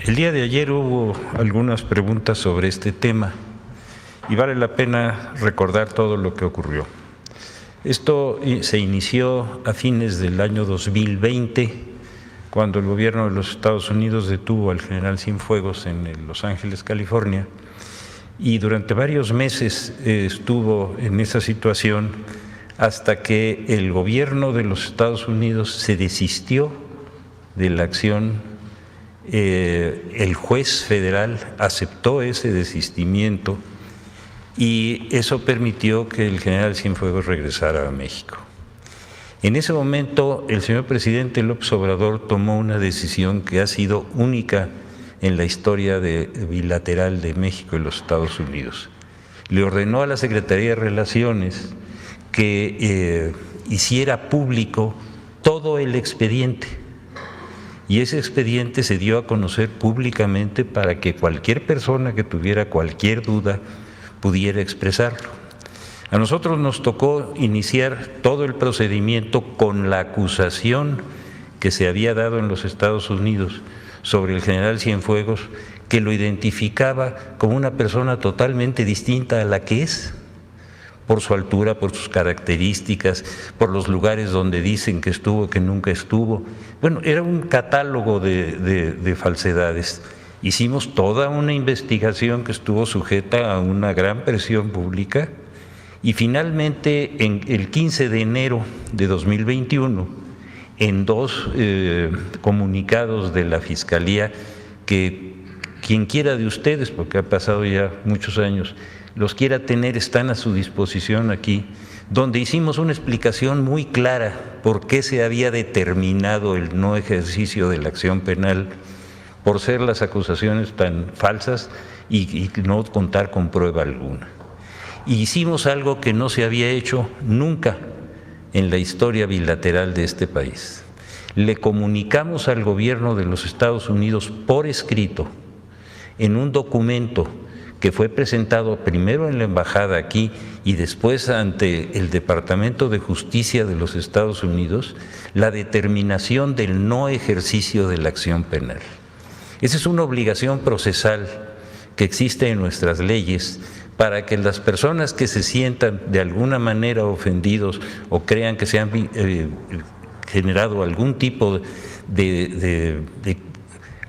El día de ayer hubo algunas preguntas sobre este tema y vale la pena recordar todo lo que ocurrió. Esto se inició a fines del año 2020, cuando el gobierno de los Estados Unidos detuvo al general Cienfuegos en Los Ángeles, California, y durante varios meses estuvo en esa situación hasta que el gobierno de los Estados Unidos se desistió de la acción. El juez federal aceptó ese desistimiento y eso permitió que el general Cienfuegos regresara a México. En ese momento, el señor presidente López Obrador tomó una decisión que ha sido única en la historia bilateral de México y los Estados Unidos. Le ordenó a la Secretaría de Relaciones que hiciera público todo el expediente, y ese expediente se dio a conocer públicamente para que cualquier persona que tuviera cualquier duda pudiera expresarlo. A nosotros nos tocó iniciar todo el procedimiento con la acusación que se había dado en los Estados Unidos sobre el general Cienfuegos, que lo identificaba como una persona totalmente distinta a la que es, por su altura, por sus características, por los lugares donde dicen que estuvo, que nunca estuvo. Bueno, era un catálogo de falsedades. Hicimos toda una investigación que estuvo sujeta a una gran presión pública y finalmente el 15 de enero de 2021, en dos comunicados de la Fiscalía, que quien quiera de ustedes, porque ha pasado ya muchos años, los quiera tener, están a su disposición aquí, donde hicimos una explicación muy clara por qué se había determinado el no ejercicio de la acción penal, por ser las acusaciones tan falsas y no contar con prueba alguna. Y hicimos algo que no se había hecho nunca en la historia bilateral de este país. Le comunicamos al gobierno de los Estados Unidos por escrito, en un documento que fue presentado primero en la embajada aquí y después ante el Departamento de Justicia de los Estados Unidos, la determinación del no ejercicio de la acción penal. Esa es una obligación procesal que existe en nuestras leyes para que las personas que se sientan de alguna manera ofendidos o crean que se han generado algún tipo de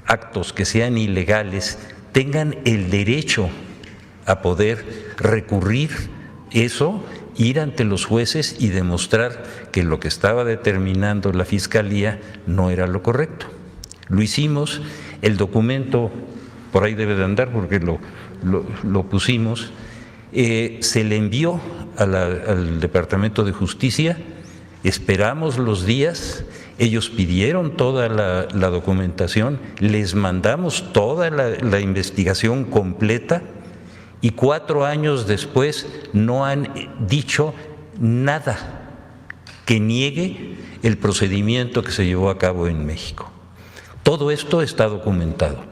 actos que sean ilegales, tengan el derecho a poder recurrir eso, ir ante los jueces y demostrar que lo que estaba determinando la Fiscalía no era lo correcto. Lo hicimos, el documento por ahí debe de andar porque lo pusimos, se le envió al Departamento de Justicia, esperamos los días. Ellos pidieron toda la documentación, les mandamos toda la investigación completa y 4 años después no han dicho nada que niegue el procedimiento que se llevó a cabo en México. Todo esto está documentado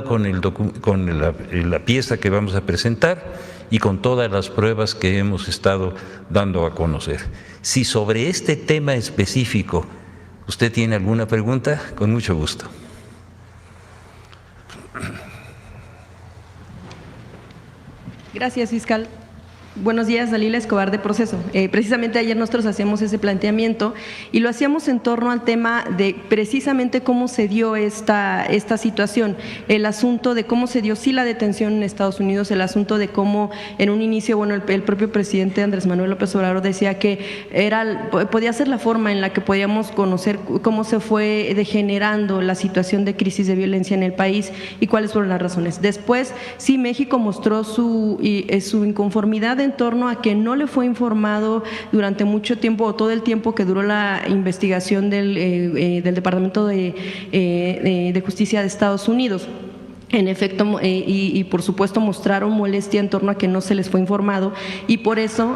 con la pieza que vamos a presentar y con todas las pruebas que hemos estado dando a conocer. Si sobre este tema específico usted tiene alguna pregunta, con mucho gusto. Gracias, fiscal. Buenos días, Dalila Escobar de Proceso. Precisamente ayer nosotros hacíamos ese planteamiento y lo hacíamos en torno al tema de precisamente cómo se dio esta situación, el asunto de cómo se dio sí la detención en Estados Unidos, el asunto de cómo en un inicio, bueno, el propio presidente Andrés Manuel López Obrador decía que podía ser la forma en la que podíamos conocer cómo se fue degenerando la situación de crisis de violencia en el país y cuáles fueron las razones. Después, sí, México mostró su inconformidad en torno a que no le fue informado durante mucho tiempo o todo el tiempo que duró la investigación del Departamento de Justicia de Estados Unidos. En efecto, y por supuesto mostraron molestia en torno a que no se les fue informado y por eso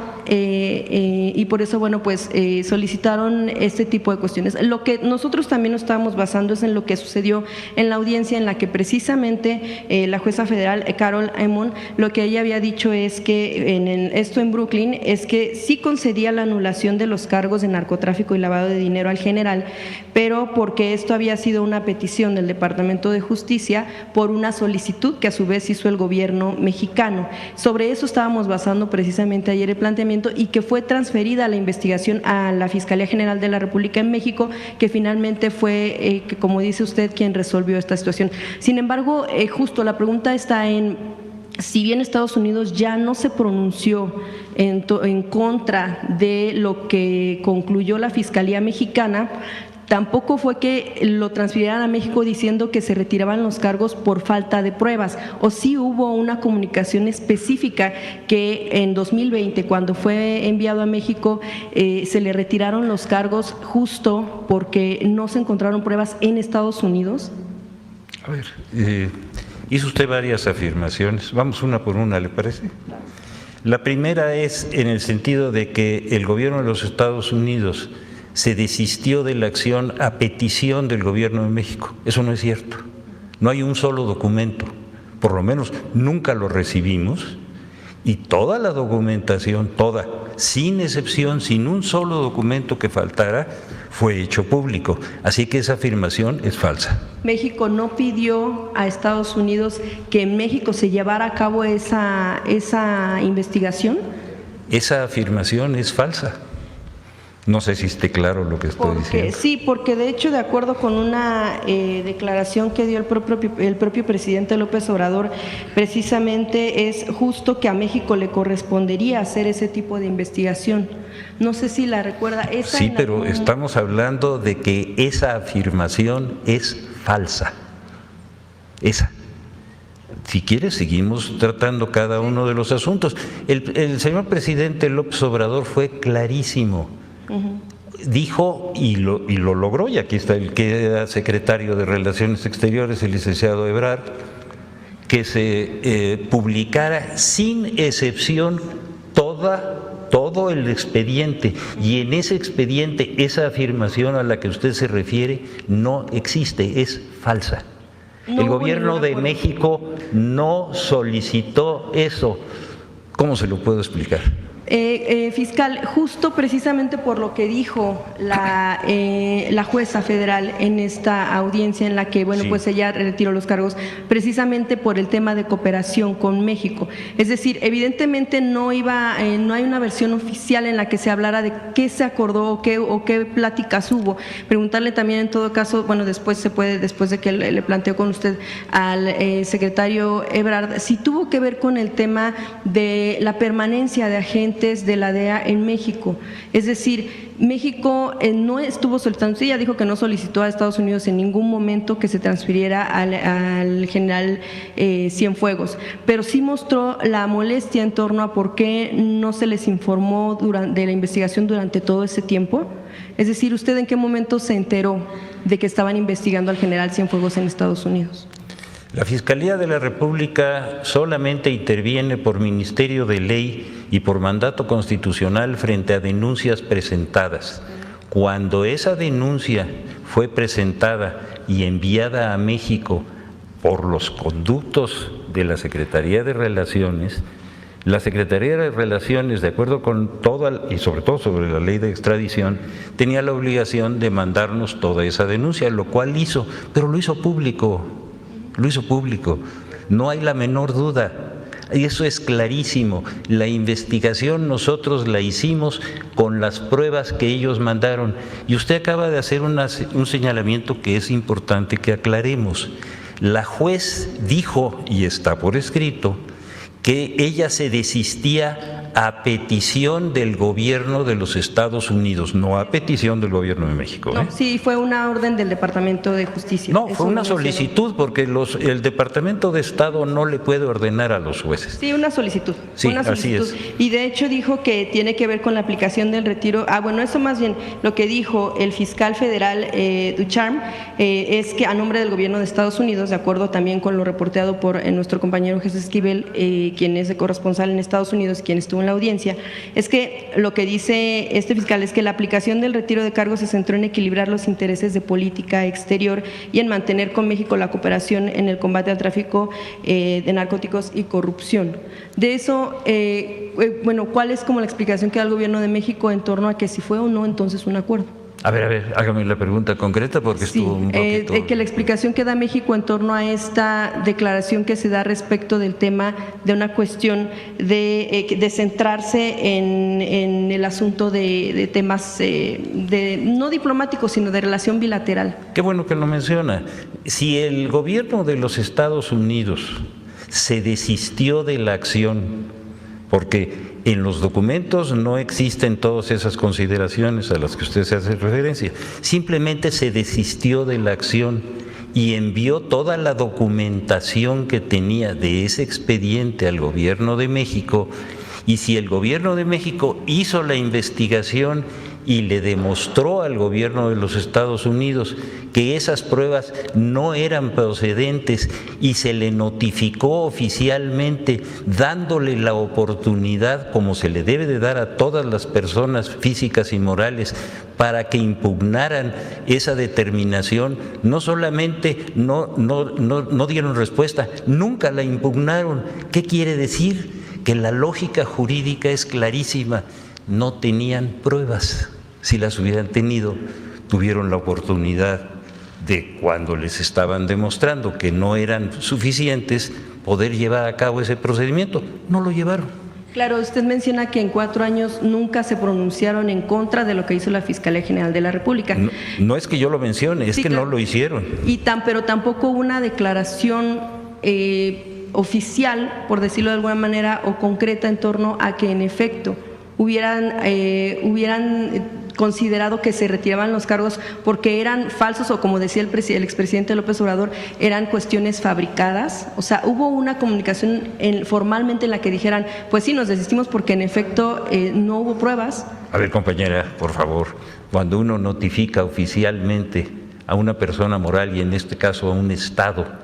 bueno, pues solicitaron este tipo de cuestiones. Lo que nosotros también nos estábamos basando es en lo que sucedió en la audiencia en la que precisamente la jueza federal Carol Emon, lo que ella había dicho es que esto en Brooklyn es que sí concedía la anulación de los cargos de narcotráfico y lavado de dinero al general, pero porque esto había sido una petición del Departamento de Justicia por una solicitud que a su vez hizo el gobierno mexicano. Sobre eso estábamos basando precisamente ayer el planteamiento y que fue transferida la investigación a la Fiscalía General de la República en México, que finalmente fue, como dice usted, quien resolvió esta situación. Sin embargo, justo la pregunta está en… Si bien Estados Unidos ya no se pronunció en contra de lo que concluyó la Fiscalía Mexicana, tampoco fue que lo transfirieran a México diciendo que se retiraban los cargos por falta de pruebas, o sí hubo una comunicación específica que en 2020, cuando fue enviado a México, se le retiraron los cargos justo porque no se encontraron pruebas en Estados Unidos. A ver, hizo usted varias afirmaciones, vamos una por una, ¿le parece? La primera es en el sentido de que el gobierno de los Estados Unidos se desistió de la acción a petición del gobierno de México. Eso no es cierto. No hay un solo documento, por lo menos nunca lo recibimos, y toda la documentación, toda, sin excepción, sin un solo documento que faltara, fue hecho público. Así que esa afirmación es falsa. México no pidió a Estados Unidos que en México se llevara a cabo esa investigación. Esa afirmación es falsa. No sé si esté claro lo que estoy diciendo. Sí, porque de hecho, de acuerdo con una declaración que dio el propio presidente López Obrador, precisamente es justo que a México le correspondería hacer ese tipo de investigación. No sé si la recuerda. Sí, pero estamos hablando de que esa afirmación es falsa. Esa. Si quieres, seguimos tratando cada uno de los asuntos. El señor presidente López Obrador fue clarísimo. Dijo y lo logró, y aquí está el que era secretario de Relaciones Exteriores, el licenciado Ebrard, que se publicara sin excepción todo el expediente, y en ese expediente esa afirmación a la que usted se refiere no existe, es falsa. El gobierno de México no solicitó eso. ¿Cómo se lo puedo explicar? Fiscal, justo precisamente por lo que dijo la jueza federal en esta audiencia en la que, bueno, sí, pues ella retiró los cargos, precisamente por el tema de cooperación con México. Es decir, evidentemente no hay una versión oficial en la que se hablara de qué se acordó o qué pláticas hubo. Preguntarle también en todo caso, bueno, después de que le planteó con usted al secretario Ebrard, si tuvo que ver con el tema de la permanencia de agentes de la DEA en México. Es decir, México no estuvo solicitando, sí, ella dijo que no solicitó a Estados Unidos en ningún momento que se transfiriera al general Cienfuegos, pero sí mostró la molestia en torno a por qué no se les informó de la investigación durante todo ese tiempo. Es decir, ¿usted en qué momento se enteró de que estaban investigando al general Cienfuegos en Estados Unidos? La Fiscalía de la República solamente interviene por ministerio de ley y por mandato constitucional frente a denuncias presentadas. Cuando esa denuncia fue presentada y enviada a México por los conductos de la Secretaría de Relaciones, la Secretaría de Relaciones, de acuerdo con toda, y sobre todo sobre la ley de extradición, tenía la obligación de mandarnos toda esa denuncia, lo cual hizo, pero lo hizo público. Lo hizo público, no hay la menor duda, y eso es clarísimo. La investigación nosotros la hicimos con las pruebas que ellos mandaron, y usted acaba de hacer un señalamiento que es importante que aclaremos. La juez dijo, y está por escrito, que ella se desistía a petición del gobierno de los Estados Unidos, no a petición del gobierno de México. No, sí, fue una orden del Departamento de Justicia. No, Eso fue una lo mencionó. solicitud porque el Departamento de Estado no le puede ordenar a los jueces. Sí, una solicitud. Sí, una así solicitud. es. Y de hecho dijo que tiene que ver con la aplicación del retiro. Bueno, eso más bien lo que dijo el fiscal federal Ducharme es que a nombre del gobierno de Estados Unidos, de acuerdo también con lo reporteado por nuestro compañero Jesús Esquivel, quien es de corresponsal en Estados Unidos y quien estuvo en la audiencia, es que lo que dice este fiscal es que la aplicación del retiro de cargos se centró en equilibrar los intereses de política exterior y en mantener con México la cooperación en el combate al tráfico de narcóticos y corrupción. De eso, bueno, ¿cuál es como la explicación que da el gobierno de México en torno a que si fue o no entonces un acuerdo? A ver, hágame la pregunta concreta porque Sí, estuvo un poquito… que la explicación que da México en torno a esta declaración que se da respecto del tema de una cuestión de centrarse en el asunto de temas no diplomáticos, sino de relación bilateral. Qué bueno que lo menciona. Si el gobierno de los Estados Unidos se desistió de la acción, porque en los documentos no existen todas esas consideraciones a las que usted se hace referencia, simplemente se desistió de la acción y envió toda la documentación que tenía de ese expediente al gobierno de México, y si el gobierno de México hizo la investigación y le demostró al gobierno de los Estados Unidos que esas pruebas no eran procedentes y se le notificó oficialmente dándole la oportunidad, como se le debe de dar a todas las personas físicas y morales, para que impugnaran esa determinación, no solamente no dieron respuesta, nunca la impugnaron. ¿Qué quiere decir? Que la lógica jurídica es clarísima. No tenían pruebas. Si las hubieran tenido, tuvieron la oportunidad de, cuando les estaban demostrando que no eran suficientes, poder llevar a cabo ese procedimiento. No lo llevaron. Claro, usted menciona que en 4 años nunca se pronunciaron en contra de lo que hizo la Fiscalía General de la República. No es que yo lo mencione, es Sí, que claro. no lo hicieron. Pero tampoco una declaración oficial, por decirlo de alguna manera, o concreta en torno a que en efecto hubieran considerado que se retiraban los cargos porque eran falsos, o como decía el expresidente López Obrador, eran cuestiones fabricadas. O sea, hubo una comunicación formalmente en la que dijeran, pues sí, nos desistimos porque en efecto no hubo pruebas. A ver, compañera, por favor, cuando uno notifica oficialmente a una persona moral, y en este caso a un Estado,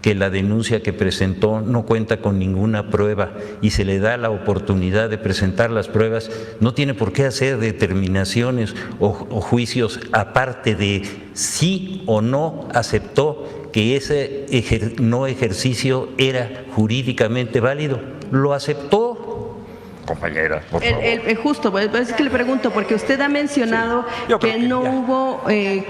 que la denuncia que presentó no cuenta con ninguna prueba y se le da la oportunidad de presentar las pruebas, no tiene por qué hacer determinaciones o juicios aparte de sí o no aceptó que ese no ejercicio era jurídicamente válido. Lo aceptó. Compañera, por favor. Justo, es que le pregunto, porque usted ha mencionado Sí, que no hubo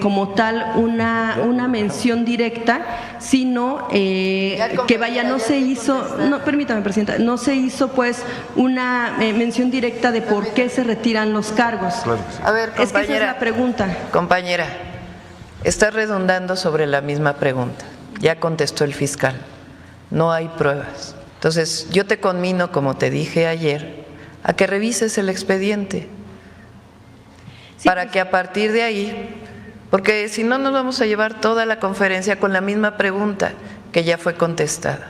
como tal una mención directa, sino que vaya, no se hizo, no, permítame, Presidenta, no se hizo pues una mención directa de por qué se retiran los cargos. A ver, compañera. Es que esa es la pregunta. Compañera, está redundando sobre la misma pregunta. Ya contestó el fiscal. No hay pruebas. Entonces, yo te conmino, como te dije ayer, a que revises el expediente para que a partir de ahí, porque si no nos vamos a llevar toda la conferencia con la misma pregunta que ya fue contestada.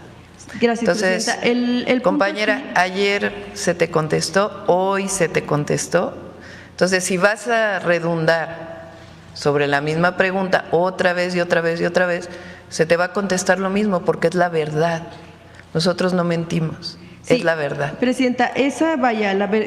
Gracias, Entonces, Presidenta. El punto compañera, aquí… ayer se te contestó, hoy se te contestó. Entonces, si vas a redundar sobre la misma pregunta otra vez y otra vez y otra vez, se te va a contestar lo mismo porque es la verdad. Nosotros no mentimos. Sí, es la verdad. Presidenta, esa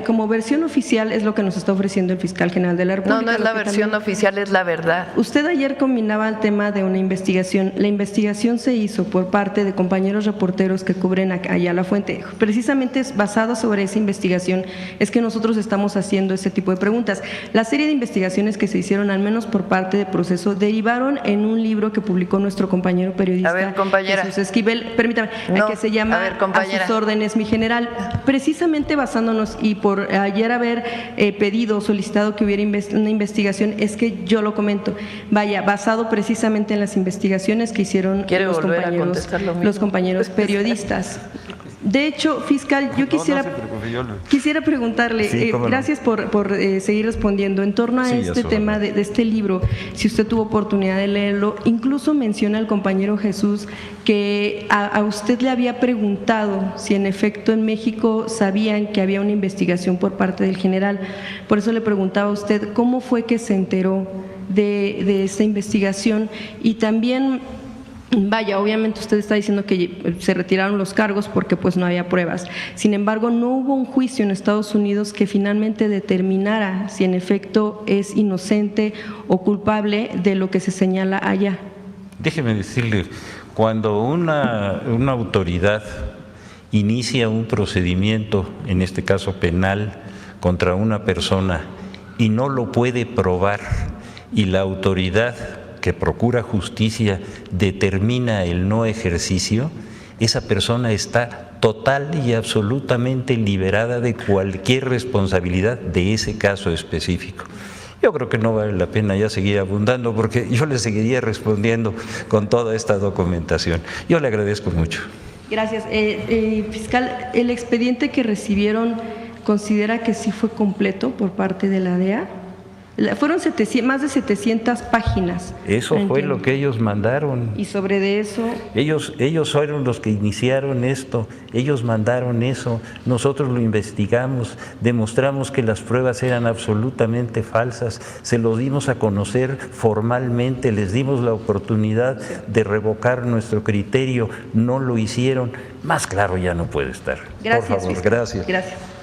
como versión oficial es lo que nos está ofreciendo el fiscal general de la República. No es la versión oficial, es la verdad. Usted ayer combinaba el tema de una investigación. La investigación se hizo por parte de compañeros reporteros que cubren allá la fuente. Precisamente es basado sobre esa investigación es que nosotros estamos haciendo ese tipo de preguntas. La serie de investigaciones que se hicieron, al menos por parte de Proceso, derivaron en un libro que publicó nuestro compañero periodista A ver, compañera. Jesús Esquivel, permítame, que se llama A sus órdenes, mi general, precisamente basándonos y por ayer haber pedido, solicitado que hubiera una investigación, es que yo lo comento, vaya, basado precisamente en las investigaciones que hicieron los compañeros periodistas. De hecho, fiscal, yo quisiera preguntarle, Sí, cómo no. gracias por seguir respondiendo, en torno a Sí, este eso, tema de este libro, si usted tuvo oportunidad de leerlo, incluso menciona el compañero Jesús que a usted le había preguntado si en efecto en México sabían que había una investigación por parte del general. Por eso le preguntaba a usted cómo fue que se enteró de esta investigación y también… Vaya, obviamente usted está diciendo que se retiraron los cargos porque pues no había pruebas. Sin embargo, no hubo un juicio en Estados Unidos que finalmente determinara si en efecto es inocente o culpable de lo que se señala allá. Déjeme decirle, cuando una autoridad inicia un procedimiento, en este caso penal, contra una persona y no lo puede probar y la autoridad que procura justicia determina el no ejercicio, esa persona está total y absolutamente liberada de cualquier responsabilidad de ese caso específico. Yo creo que no vale la pena ya seguir abundando porque yo le seguiría respondiendo con toda esta documentación. Yo le agradezco mucho. Gracias. Fiscal, ¿el expediente que recibieron considera que sí fue completo por parte de la DEA? Fueron más de 700 páginas. Eso fue lo que ellos mandaron. Y sobre de eso… Ellos fueron los que iniciaron esto, ellos mandaron eso, nosotros lo investigamos, demostramos que las pruebas eran absolutamente falsas, se lo dimos a conocer formalmente, les dimos la oportunidad de revocar nuestro criterio, no lo hicieron. Más claro ya no puede estar. Gracias, por favor, fiscal. gracias. Gracias.